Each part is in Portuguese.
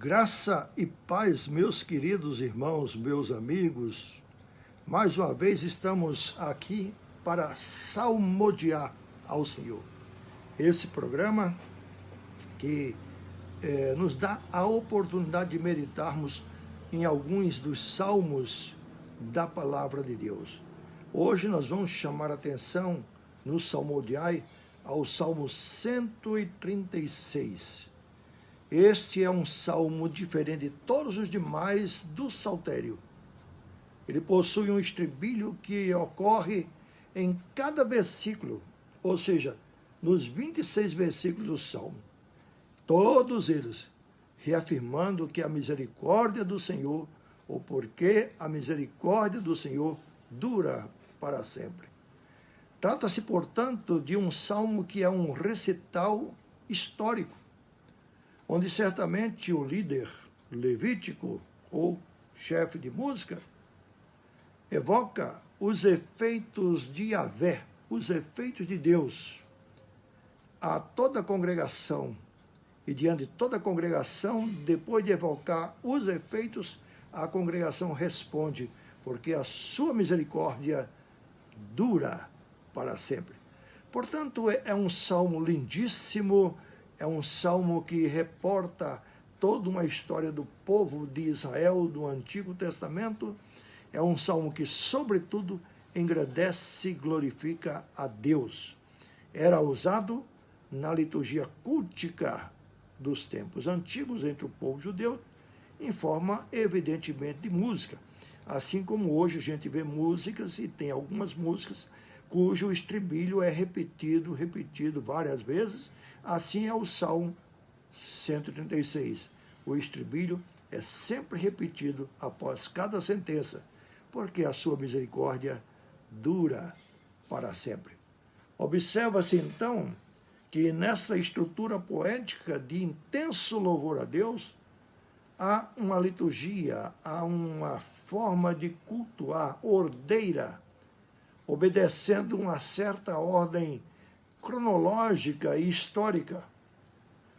Graça e paz, meus queridos irmãos, meus amigos. Mais uma vez estamos aqui para salmodiar ao Senhor. Esse programa que nos dá a oportunidade de meditarmos em alguns dos salmos da palavra de Deus. Hoje nós vamos chamar a atenção no Salmodiai ao Salmo 136. Este é um salmo diferente de todos os demais do saltério. Ele possui um estribilho que ocorre em cada versículo, ou seja, nos 26 versículos do salmo. Todos eles reafirmando que a misericórdia do Senhor, ou porque a misericórdia do Senhor dura para sempre. Trata-se, portanto, de um salmo que é um recital histórico, onde certamente o líder levítico ou chefe de música evoca os efeitos de Yahvé, os efeitos de Deus a toda a congregação. E diante de toda a congregação, depois de evocar os efeitos, a congregação responde, porque a sua misericórdia dura para sempre. Portanto, é um salmo lindíssimo, é um salmo que reporta toda uma história do povo de Israel do Antigo Testamento. É um salmo que, sobretudo, engrandece e glorifica a Deus. Era usado na liturgia cultica dos tempos antigos entre o povo judeu, em forma, evidentemente, de música. Assim como hoje a gente vê músicas, e tem algumas músicas cujo estribilho é repetido várias vezes. Assim é o Salmo 136. O estribilho é sempre repetido após cada sentença, porque a sua misericórdia dura para sempre. Observa-se, então, que nessa estrutura poética de intenso louvor a Deus, há uma liturgia, há uma forma de cultuar ordeira, obedecendo uma certa ordem cronológica e histórica,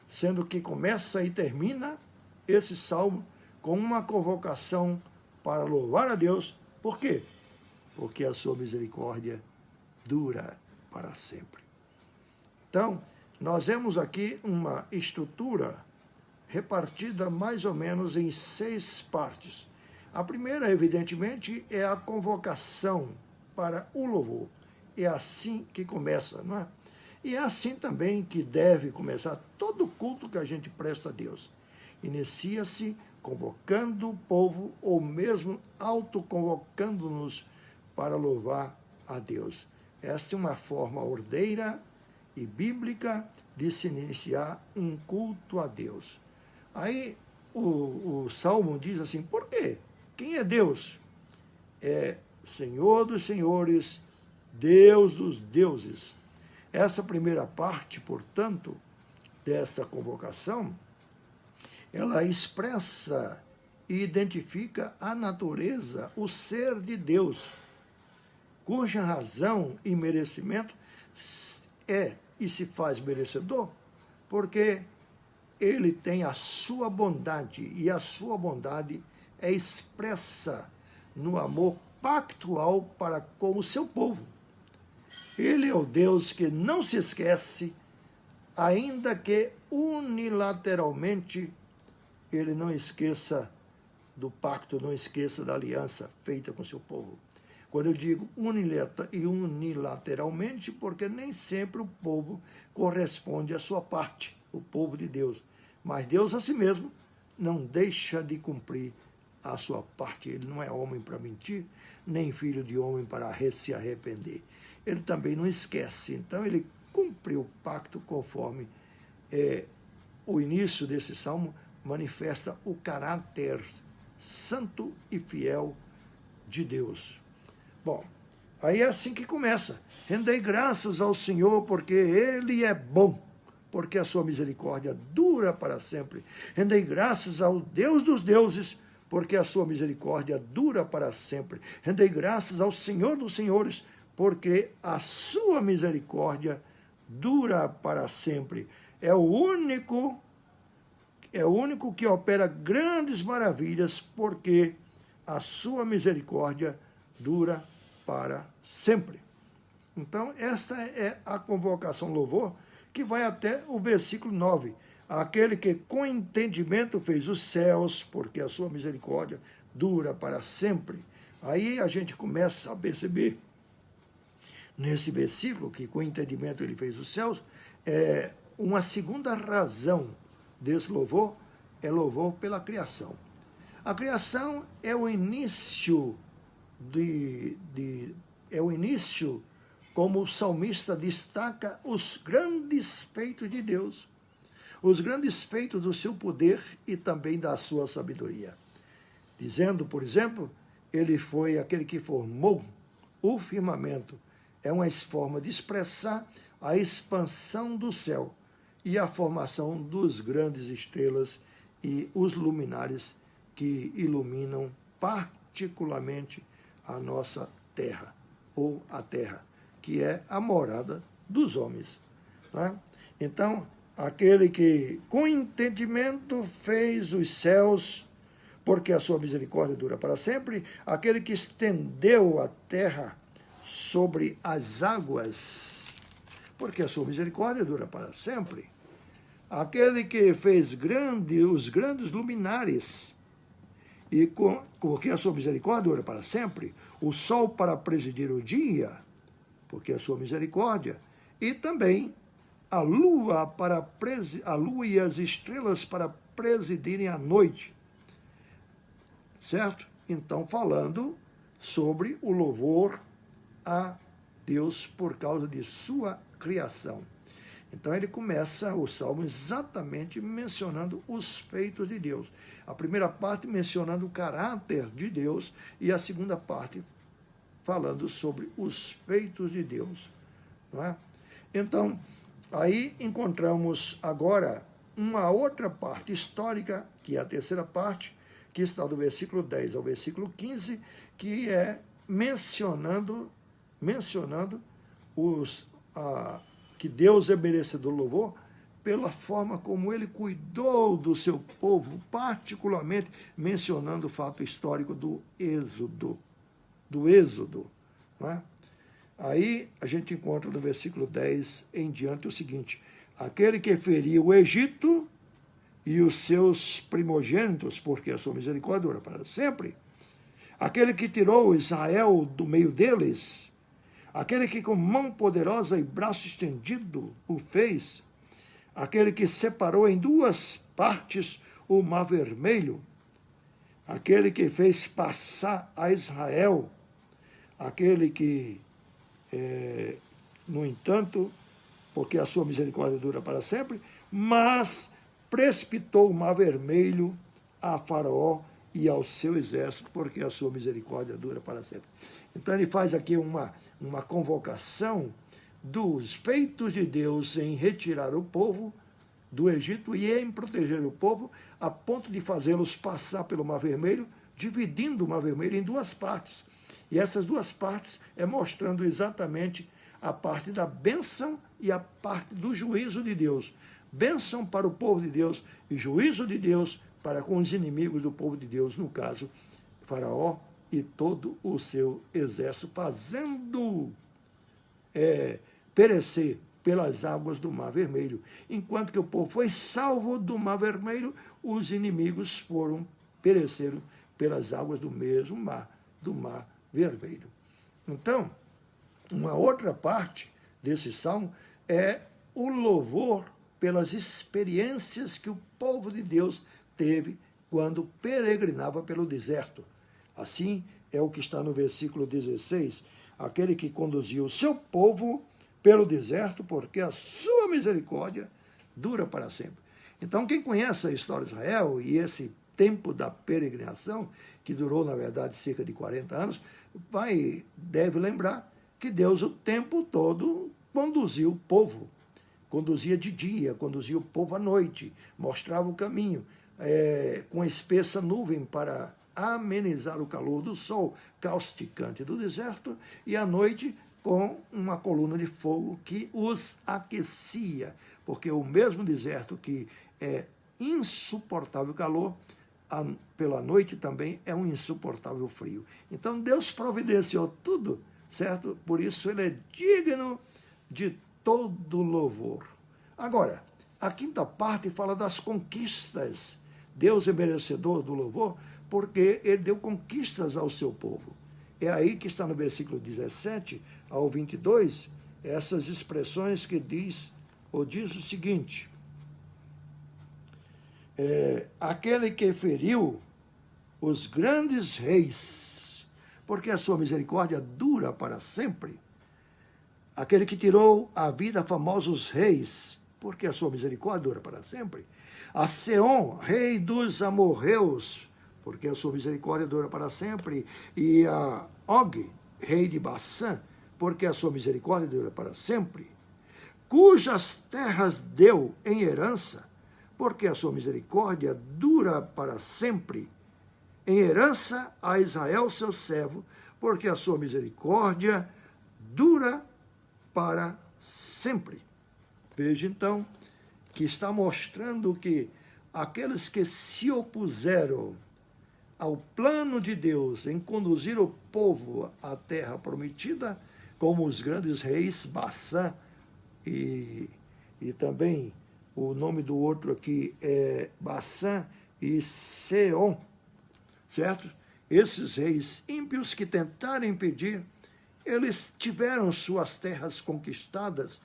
sendo que começa e termina esse salmo com uma convocação para louvar a Deus. Por quê? Porque a sua misericórdia dura para sempre. Então, nós vemos aqui uma estrutura repartida mais ou menos em 6 partes. A primeira, evidentemente, é a convocação para o louvor. É assim que começa, não é? E é assim também que deve começar todo culto que a gente presta a Deus. Inicia-se convocando o povo ou mesmo autoconvocando-nos para louvar a Deus. Esta é uma forma ordeira e bíblica de se iniciar um culto a Deus. Aí o Salmo diz assim, por quê? Quem é Deus? É Senhor dos senhores, Deus dos deuses. Essa primeira parte, portanto, dessa convocação, ela expressa e identifica a natureza, o ser de Deus, cuja razão e merecimento é e se faz merecedor, porque ele tem a sua bondade, e a sua bondade é expressa no amor pactual para com o seu povo. Ele é o Deus que não se esquece, ainda que unilateralmente ele não esqueça do pacto, não esqueça da aliança feita com seu povo. Quando eu digo unilateralmente, porque nem sempre o povo corresponde à sua parte, o povo de Deus. Mas Deus a si mesmo não deixa de cumprir a sua parte. Ele não é homem para mentir, nem filho de homem para se arrepender. Ele também não esquece. Então ele cumpriu o pacto conforme o início desse salmo manifesta o caráter santo e fiel de Deus. Bom, aí é assim que começa. Rendei graças ao Senhor, porque Ele é bom, porque a sua misericórdia dura para sempre. Rendei graças ao Deus dos deuses, porque a sua misericórdia dura para sempre. Rendei graças ao Senhor dos senhores, porque a sua misericórdia dura para sempre. É o único é o único que opera grandes maravilhas, porque a sua misericórdia dura para sempre. Então, esta é a convocação louvor, que vai até o versículo 9. Aquele que com entendimento fez os céus, porque a sua misericórdia dura para sempre. Aí a gente começa a perceber, nesse versículo, que com entendimento ele fez os céus, uma segunda razão desse louvor é louvor pela criação. A criação é o início como o salmista destaca os grandes feitos de Deus, os grandes feitos do seu poder e também da sua sabedoria. Dizendo, por exemplo, ele foi aquele que formou o firmamento. É uma forma de expressar a expansão do céu e a formação dos grandes estrelas e os luminares que iluminam particularmente a nossa terra, ou a terra, que é a morada dos homens. Né? Então, aquele que com entendimento fez os céus, porque a sua misericórdia dura para sempre, aquele que estendeu a terra sobre as águas, porque a sua misericórdia dura para sempre, aquele que fez os grandes luminares, e porque a sua misericórdia dura para sempre, o sol para presidir o dia, porque a sua misericórdia, e também a lua e as estrelas para presidirem a noite. Certo? Então, falando sobre o louvor a Deus por causa de sua criação. Então, ele começa o salmo exatamente mencionando os feitos de Deus. A primeira parte mencionando o caráter de Deus e a segunda parte falando sobre os feitos de Deus. Não é? Então, aí encontramos agora uma outra parte histórica, que é a terceira parte, que está do versículo 10 ao versículo 15, que é mencionando que Deus é merecedor do louvor pela forma como ele cuidou do seu povo, particularmente mencionando o fato histórico do Êxodo. Não é? Aí a gente encontra no versículo 10 em diante o seguinte: aquele que feriu o Egito e os seus primogênitos, porque a sua misericórdia dura para sempre, aquele que tirou Israel do meio deles, aquele que com mão poderosa e braço estendido o fez, aquele que separou em duas partes o mar vermelho, aquele que fez passar a Israel, aquele que, no entanto, porque a sua misericórdia dura para sempre, mas precipitou o mar vermelho a Faraó e ao seu exército, porque a sua misericórdia dura para sempre. Então ele faz aqui uma convocação dos feitos de Deus em retirar o povo do Egito e em proteger o povo, a ponto de fazê-los passar pelo Mar Vermelho, dividindo o Mar Vermelho em duas partes. E essas duas partes mostrando exatamente a parte da bênção e a parte do juízo de Deus. Bênção para o povo de Deus e juízo de Deus para com os inimigos do povo de Deus, no caso, Faraó e todo o seu exército, fazendo perecer pelas águas do Mar Vermelho. Enquanto que o povo foi salvo do Mar Vermelho, os inimigos pereceram pelas águas do mesmo mar, do Mar Vermelho. Então, uma outra parte desse salmo é o louvor pelas experiências que o povo de Deus teve quando peregrinava pelo deserto. Assim é o que está no versículo 16, aquele que conduziu o seu povo pelo deserto, porque a sua misericórdia dura para sempre. Então, quem conhece a história de Israel e esse tempo da peregrinação, que durou, na verdade, cerca de 40 anos, deve lembrar que Deus o tempo todo conduziu o povo. Conduzia de dia, conduzia o povo à noite, mostrava o caminho, com espessa nuvem para amenizar o calor do sol causticante do deserto, e à noite com uma coluna de fogo que os aquecia, porque o mesmo deserto que é insuportável calor, pela noite também é um insuportável frio. Então Deus providenciou tudo, certo? Por isso ele é digno de todo louvor. Agora, a quinta parte fala das conquistas. Deus é merecedor do louvor porque ele deu conquistas ao seu povo. É aí que está no versículo 17 ao 22, essas expressões que diz o seguinte: aquele que feriu os grandes reis, porque a sua misericórdia dura para sempre. Aquele que tirou a vida a famosos reis, porque a sua misericórdia dura para sempre. A Seom, rei dos amorreus, porque a sua misericórdia dura para sempre. E a Og, rei de Bassã, porque a sua misericórdia dura para sempre. Cujas terras deu em herança, porque a sua misericórdia dura para sempre. Em herança a Israel, seu servo, porque a sua misericórdia dura para sempre. Veja então que está mostrando que aqueles que se opuseram ao plano de Deus em conduzir o povo à terra prometida, como os grandes reis Bassã e também o nome do outro aqui é Bassã e Seom, certo? Esses reis ímpios que tentaram impedir, eles tiveram suas terras conquistadas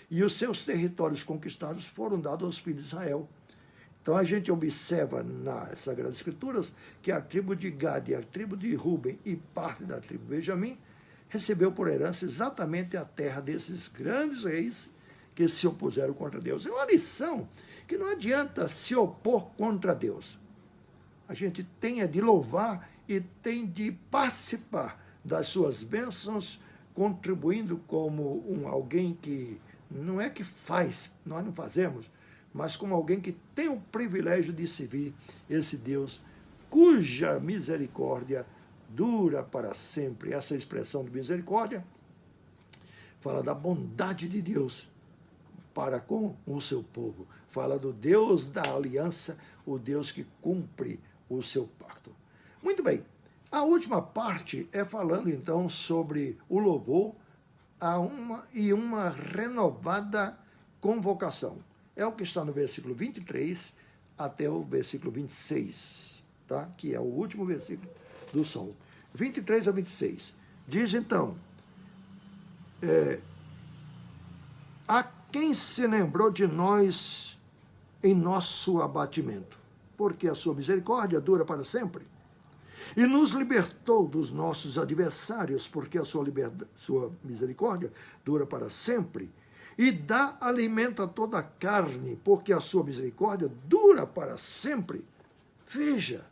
e os seus territórios conquistados foram dados aos filhos de Israel. Então a gente observa nas Sagradas Escrituras que a tribo de Gade, a tribo de Ruben e parte da tribo de Benjamim recebeu por herança exatamente a terra desses grandes reis que se opuseram contra Deus. É uma lição que não adianta se opor contra Deus. A gente tem de louvar e tem de participar das suas bênçãos, contribuindo como alguém que não é que faz, nós não fazemos, mas como alguém que tem o privilégio de servir esse Deus, cuja misericórdia dura para sempre. Essa expressão de misericórdia fala da bondade de Deus para com o seu povo. Fala do Deus da aliança, o Deus que cumpre o seu pacto. Muito bem, a última parte é falando então sobre o louvor a uma renovada convocação. É o que está no versículo 23 até o versículo 26, tá? Que é o último versículo do Salmo. 23 a 26. Diz então, a quem se lembrou de nós em nosso abatimento? Porque a sua misericórdia dura para sempre. E nos libertou dos nossos adversários, porque a sua misericórdia dura para sempre. E dá alimento a toda a carne, porque a sua misericórdia dura para sempre. Veja,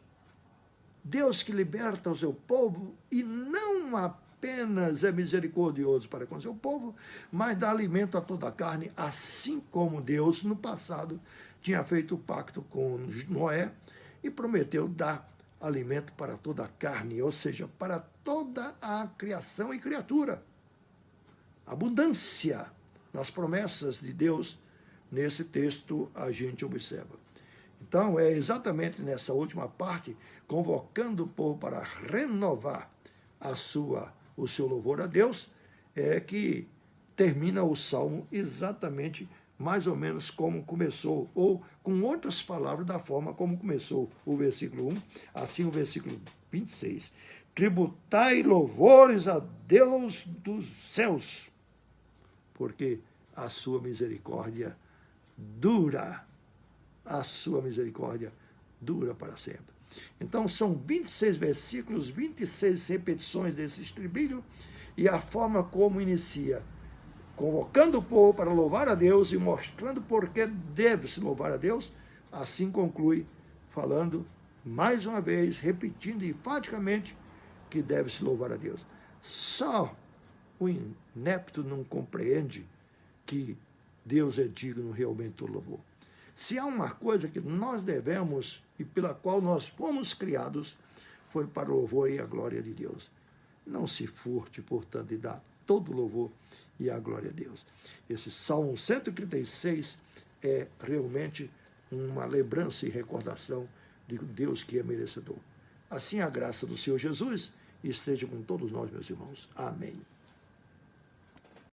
Deus que liberta o seu povo e não apenas é misericordioso para com o seu povo, mas dá alimento a toda a carne, assim como Deus no passado tinha feito o pacto com Noé e prometeu dar alimento para toda a carne, ou seja, para toda a criação e criatura. Abundância nas promessas de Deus, nesse texto a gente observa. Então, é exatamente nessa última parte, convocando o povo para renovar o seu louvor a Deus, é que termina o Salmo exatamente mais ou menos como começou, ou com outras palavras da forma como começou o versículo 1, assim o versículo 26. Tributai louvores a Deus dos céus, porque a sua misericórdia dura, a sua misericórdia dura para sempre. Então são 26 versículos, 26 repetições desse estribilho, e a forma como inicia, convocando o povo para louvar a Deus e mostrando por que deve-se louvar a Deus, assim conclui, falando mais uma vez, repetindo enfaticamente que deve-se louvar a Deus. Só o inepto não compreende que Deus é digno realmente do louvor. Se há uma coisa que nós devemos e pela qual nós fomos criados, foi para o louvor e a glória de Deus. Não se furte, portanto, de dar todo o louvor e a glória a Deus. Esse Salmo 136 é realmente uma lembrança e recordação de Deus que é merecedor. Assim a graça do Senhor Jesus esteja com todos nós, meus irmãos. Amém.